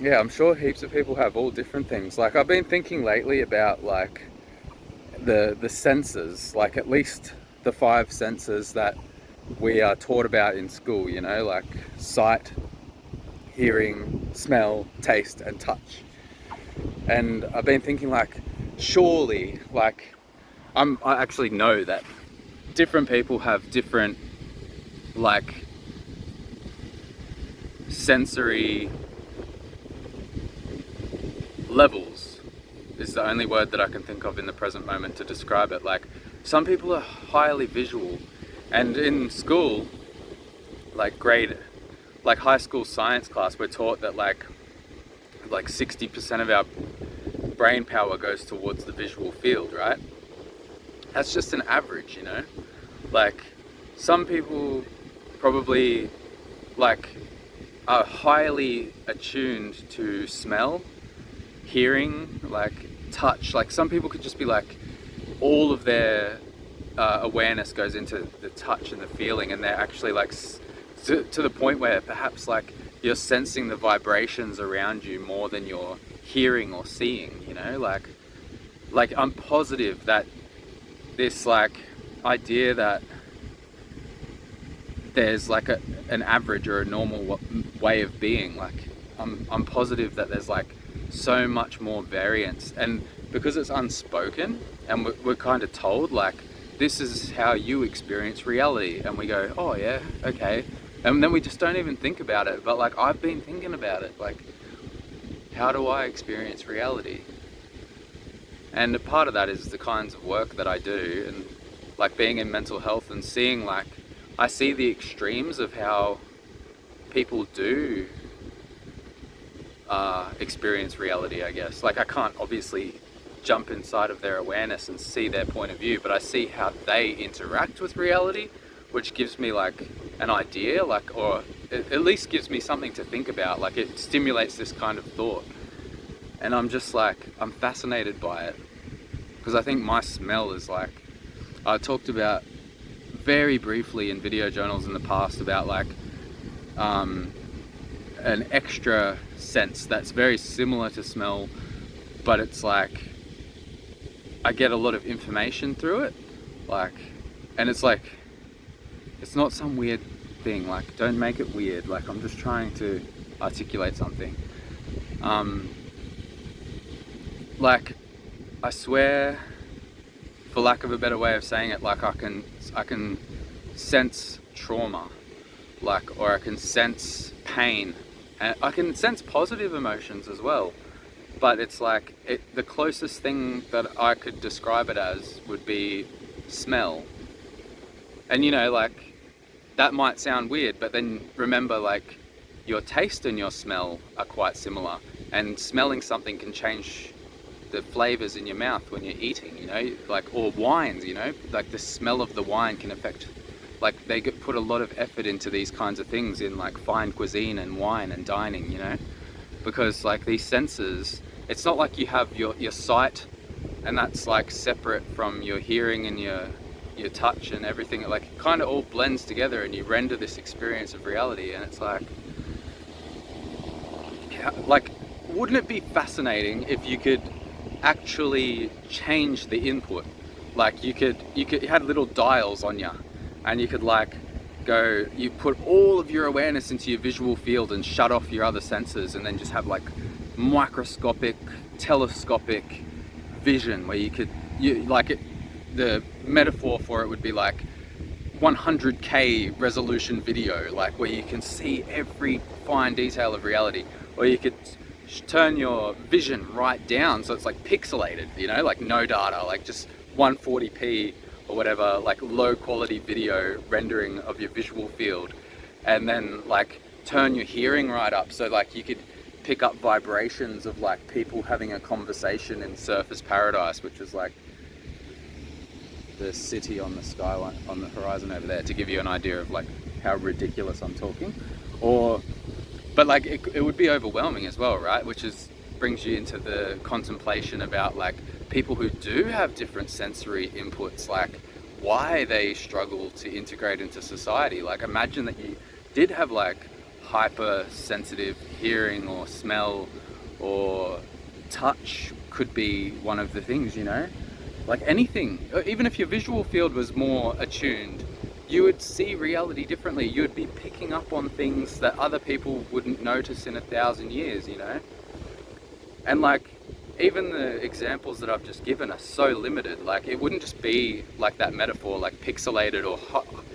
Yeah, I'm sure heaps of people have all different things. Like I've been thinking lately about like the senses, like at least the five senses that we are taught about in school, you know, like sight, hearing, smell, taste, and touch. And I've been thinking like surely like I actually know that different people have different like sensory levels is the only word that I can think of in the present moment to describe it. Like some people are highly visual, and in school, like like high school science class, we're taught that like 60% of our brain power goes towards the visual field, right? That's just an average, you know. Like some people probably like are highly attuned to smell, hearing, like touch. Like some people could just be like all of their awareness goes into the touch and the feeling, and they're actually like to the point where perhaps like you're sensing the vibrations around you more than you're hearing or seeing, you know. Like I'm positive that this like idea that there's like an average or a normal way of being, like I'm positive that there's like so much more variance, and because it's unspoken and we're kind of told like this is how you experience reality, and we go, oh yeah, okay, and then we just don't even think about it. But like I've been thinking about it, like how do I experience reality? And a part of that is the kinds of work that I do, and like being in mental health and seeing like I see the extremes of how people do experience reality, I guess. Like I can't obviously jump inside of their awareness and see their point of view, but I see how they interact with reality, which gives me like an idea, like, or it at least gives me something to think about. Like it stimulates this kind of thought. And I'm just like, I'm fascinated by it. Because I think my smell is like, I talked about very briefly in video journals in the past about like an extra sense that's very similar to smell, but it's like I get a lot of information through it, like, and it's like it's not some weird thing. Like, don't make it weird. Like, I'm just trying to articulate something. Um, like, I swear, for lack of a better way of saying it, like I can sense trauma, like, or I can sense pain, and I can sense positive emotions as well. But it's like the closest thing that I could describe it as would be smell. And you know, like that might sound weird, but then remember, like your taste and your smell are quite similar, and smelling something can change the flavors in your mouth when you're eating, you know, like, or wines, you know, like the smell of the wine can affect, like they put a lot of effort into these kinds of things in like fine cuisine and wine and dining, you know, because like these senses, it's not like you have your sight and that's like separate from your hearing and your touch and everything. It like kind of all blends together and you render this experience of reality. And it's like wouldn't it be fascinating if you could actually change the input? Like you had little dials on you, and you could like go, you put all of your awareness into your visual field and shut off your other senses, and then just have like microscopic, telescopic vision where you like it. The metaphor for it would be like 100K resolution video, like where you can see every fine detail of reality, or you could turn your vision right down so it's like pixelated, you know, like no data, like just 140p or whatever, like low quality video rendering of your visual field, and then like turn your hearing right up so like you could pick up vibrations of like people having a conversation in Surfer's Paradise, which is like the city on the skyline on the horizon over there, to give you an idea of like how ridiculous I'm talking. Or but like it would be overwhelming as well, right? Which is brings you into the contemplation about like people who do have different sensory inputs, like why they struggle to integrate into society. Like imagine that you did have like hypersensitive hearing or smell or touch could be one of the things, you know? Like anything, even if your visual field was more attuned, you would see reality differently. You would be picking up on things that other people wouldn't notice in 1,000 years, you know? And like, even the examples that I've just given are so limited. Like, it wouldn't just be like that metaphor, like pixelated or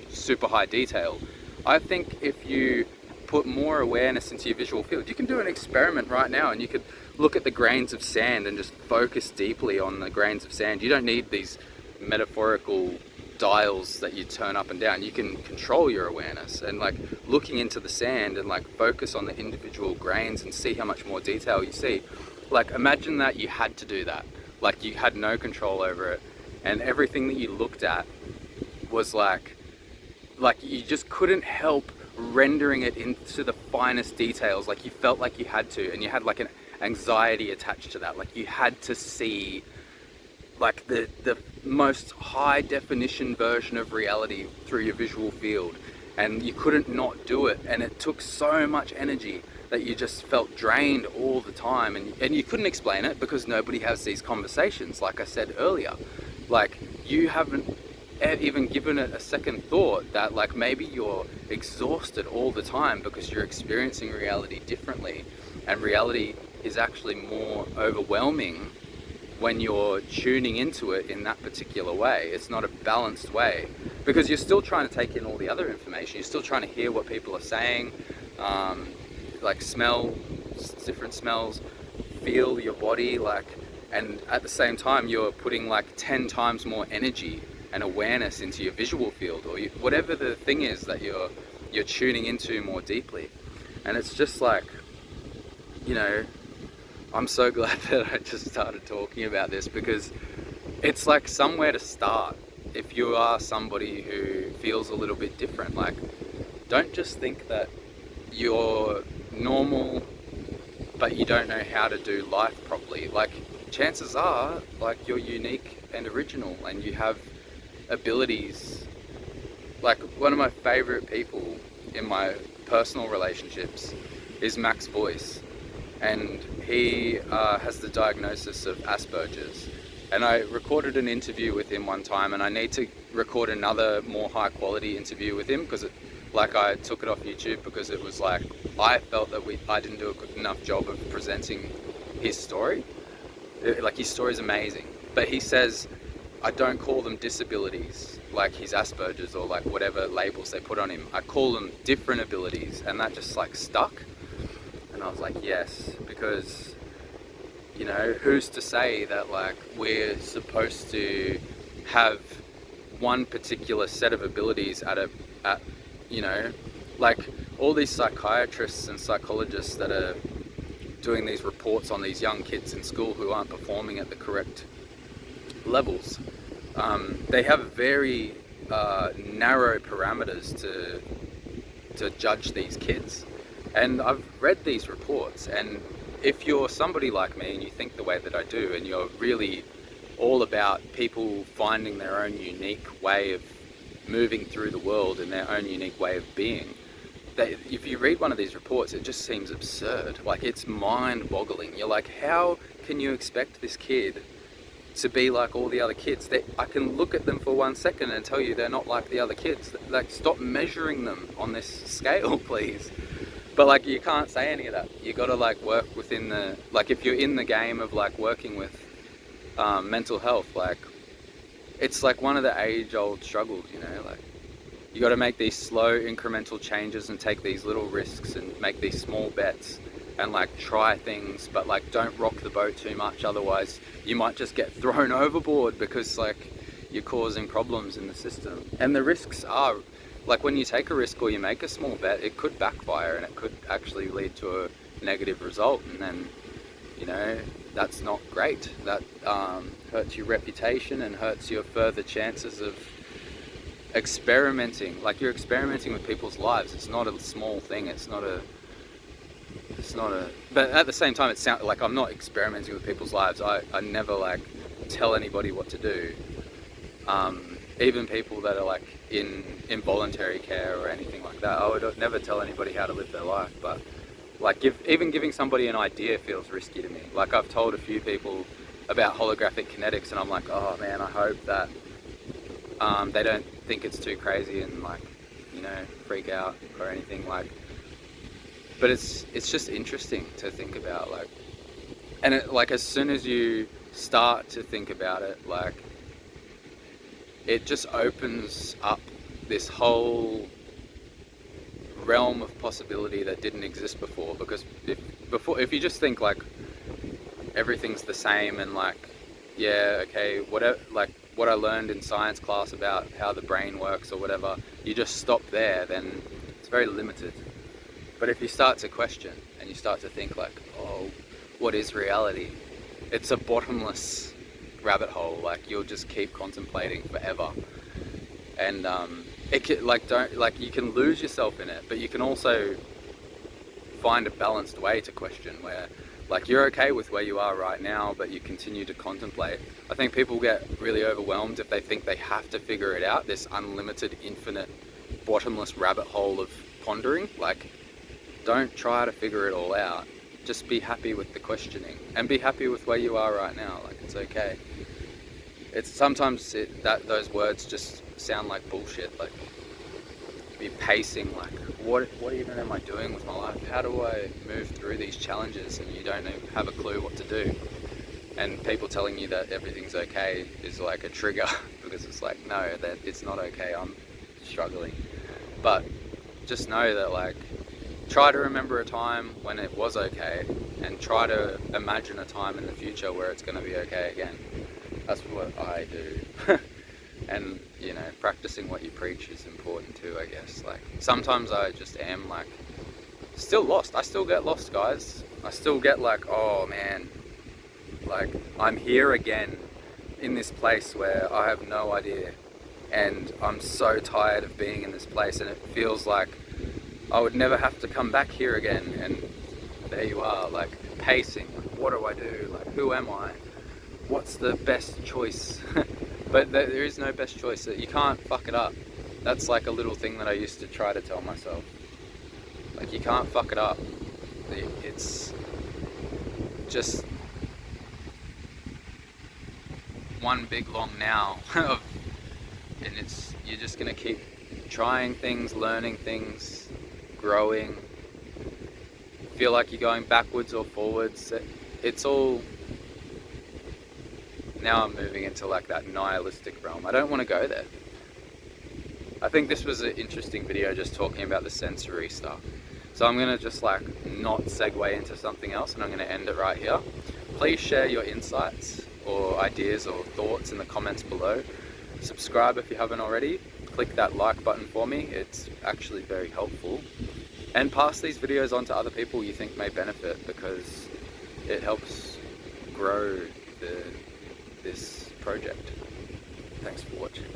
super high detail. I think if you put more awareness into your visual field, you can do an experiment right now and you could look at the grains of sand and just focus deeply on the grains of sand. You don't need these metaphorical dials that you turn up and down. You can control your awareness and like looking into the sand and like focus on the individual grains and see how much more detail you see. Like, imagine that you had to do that. Like, you had no control over it, and everything that you looked at was like you just couldn't help rendering it into the finest details. Like, you felt like you had to, and you had like an anxiety attached to that. Like, you had to see like the most high definition version of reality through your visual field, and you couldn't not do it, and it took so much energy that you just felt drained all the time, and you couldn't explain it because nobody has these conversations, like I said earlier. Like, you haven't even given it a second thought that like maybe you're exhausted all the time because you're experiencing reality differently, and reality is actually more overwhelming when you're tuning into it in that particular way. It's not a balanced way because you're still trying to take in all the other information. You're still trying to hear what people are saying, like smell different smells, feel your body, like, and at the same time you're putting like 10 times more energy and awareness into your visual field, or whatever the thing is that you're tuning into more deeply. And it's just like, you know, I'm so glad that I just started talking about this, because it's like somewhere to start if you are somebody who feels a little bit different. Like, don't just think that you're normal but you don't know how to do life properly. Like, chances are like you're unique and original and you have abilities. Like, one of my favorite people in my personal relationships is Max Voice, and he has the diagnosis of Asperger's. And I recorded an interview with him one time, and I need to record another more high quality interview with him because I took it off YouTube because it was like, I felt that I didn't do a good enough job of presenting his story. Like, his story is amazing, but he says, I don't call them disabilities like his Asperger's or like whatever labels they put on him. I call them different abilities, and that just like stuck. And I was like, yes, because, you know, who's to say that like we're supposed to have one particular set of abilities at you know, like all these psychiatrists and psychologists that are doing these reports on these young kids in school who aren't performing at the correct levels. They have very narrow parameters to judge these kids. And I've read these reports, and if you're somebody like me and you think the way that I do, and you're really all about people finding their own unique way of moving through the world and their own unique way of being, if you read one of these reports, it just seems absurd. Like, it's mind-boggling. You're like, how can you expect this kid to be like all the other kids? I can look at them for 1 second and tell you they're not like the other kids. Like, stop measuring them on this scale, please. But like, you can't say any of that. You gotta like work within the, like, if you're in the game of like working with mental health, like, it's like one of the age-old struggles, you know, like, you gotta make these slow incremental changes and take these little risks and make these small bets and like try things, but like don't rock the boat too much, otherwise you might just get thrown overboard because like you're causing problems in the system. And the risks are, like, when you take a risk or you make a small bet, it could backfire and it could actually lead to a negative result, and then, you know, that's not great. That hurts your reputation and hurts your further chances of experimenting. Like, you're experimenting with people's lives. It's not a small thing. It's not a, but at the same time, it sounds like I'm not experimenting with people's lives. I never like tell anybody what to do. even people that are like in involuntary care or anything like that. I would never tell anybody how to live their life, but like even giving somebody an idea feels risky to me. Like I've told a few people about holographic kinetics, and I'm like, oh man, I hope that they don't think it's too crazy and like, you know, freak out or anything. Like, but it's just interesting to think about, like, and like as soon as you start to think about it, like, it just opens up this whole realm of possibility that didn't exist before. Because if you just think like everything's the same and like, yeah, okay, whatever, like what I learned in science class about how the brain works or whatever, you just stop there, then it's very limited. But if you start to question and you start to think like, oh, what is reality? It's a bottomless rabbit hole. Like you'll just keep contemplating forever. And it can, like, you can lose yourself in it, but you can also find a balanced way to question where like you're okay with where you are right now, but you continue to contemplate. I think people get really overwhelmed if they think they have to figure it out, this unlimited, infinite, bottomless rabbit hole of pondering. Like, don't try to figure it all out. Just be happy with the questioning and be happy with where you are right now. Like, it's okay. It's sometimes that those words just sound like bullshit. Like, be pacing, like, what even am I doing with my life? How do I move through these challenges? And you don't even have a clue what to do. And people telling you that everything's okay is like a trigger because it's like, no, that it's not okay. I'm struggling. But just know that, like, try to remember a time when it was okay and try to imagine a time in the future where it's going to be okay again. That's what I do. And, you know, practicing what you preach is important too, I guess. Like, sometimes I just am, like, still lost. I still get lost, guys. I still get like, oh man, like, I'm here again in this place where I have no idea. And I'm so tired of being in this place, and it feels like I would never have to come back here again. And there you are, like, pacing. Like, what do I do? Like, who am I? What's the best choice? But there is no best choice. You can't fuck it up. That's like a little thing that I used to try to tell myself. Like, you can't fuck it up. It's just one big long now of, and you're just gonna keep trying things, learning things, growing. Feel like you're going backwards or forwards. It's all. Now I'm moving into like that nihilistic realm. I don't want to go there. I think this was an interesting video just talking about the sensory stuff. So I'm going to just like not segue into something else, and I'm going to end it right here. Please share your insights or ideas or thoughts in the comments below. Subscribe if you haven't already. Click that like button for me. It's actually very helpful. And pass these videos on to other people you think may benefit, because it helps grow this project. Thanks for watching.